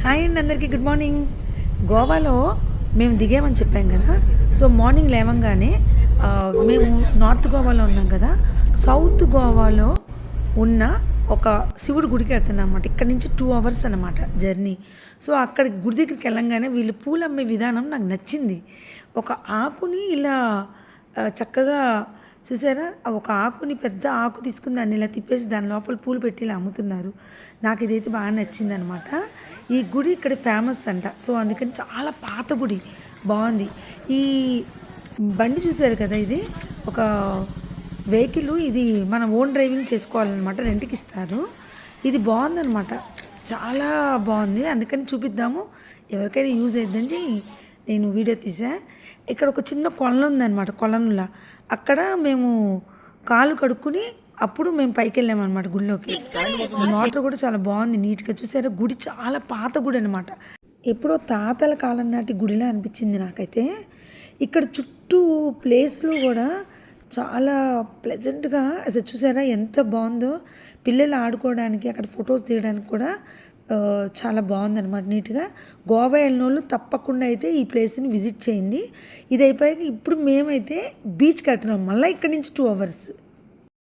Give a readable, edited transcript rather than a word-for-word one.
Hi అండి, అందరికీ good morning. గోవాలో మేము దిగామని చెప్పాం కదా. సో మార్నింగ్ లేవంగానే మేము నార్త్ గోవాలో ఉన్నాం కదా. సౌత్ గోవాలో ఉన్న ఒక శివుడి గుడికి వెళ్తున్నాం అన్నమాట. ఇక్కడ నుంచి 2 అవర్స్ అనమాట జర్నీ. సో అక్కడికి గుడి దగ్గరికి వెళ్ళంగానే వీళ్ళు పూలు అమ్మే విధానం నాకు నచ్చింది. ఒక ఆకుని ఇలా చక్కగా చూసారా, ఒక ఆకుని పెద్ద ఆకు తీసుకుని దాన్ని ఇలా తిప్పేసి దాని లోపల పూలు పెట్టి ఇలా అమ్ముతున్నారు. నాకు ఇదైతే బాగా నచ్చింది అనమాట. ఈ గుడి ఇక్కడ ఫేమస్ అంట. సో అందుకని చాలా పాత గుడి బాగుంది. ఈ బండి చూసారు కదా, ఇది ఒక వెహికల్. ఇది మనం ఓన్ డ్రైవింగ్ చేసుకోవాలన్నమాట, రెంట్కి ఇస్తారు. ఇది బాగుందన్నమాట, చాలా బాగుంది. అందుకని చూపిద్దాము, ఎవరికైనా యూజ్ అవుతుందని నేను వీడియో తీసా. ఇక్కడ ఒక చిన్న కొలను ఉందన్నమాట, కొలనులా. అక్కడ మేము కాలు కడుక్కుని అప్పుడు మేము పైకి వెళ్ళామన్నమాట గుడిలోకి. వాటర్ కూడా చాలా బాగుంది, నీట్గా. చూసారా, గుడి చాలా పాత గుడి అనమాట. ఎప్పుడో తాతల కాలం నాటి గుడిలా అనిపించింది నాకైతే. ఇక్కడ చుట్టూ ప్లేస్లు కూడా చాలా ప్లెజెంట్గా, అసలు చూసారా ఎంత బాగుందో. పిల్లలు ఆడుకోవడానికి, అక్కడ ఫొటోస్ తీయడానికి కూడా చాలా బాగుందన్నమాట, నీట్గా. గోవా వెళ్ళిన వాళ్ళు తప్పకుండా అయితే ఈ ప్లేస్ని విజిట్ చేయండి. ఇది అయిపోయాక ఇప్పుడు మేమైతే బీచ్కి వెళ్తున్నాం, మళ్ళీ ఇక్కడ నుంచి 2 అవర్స్.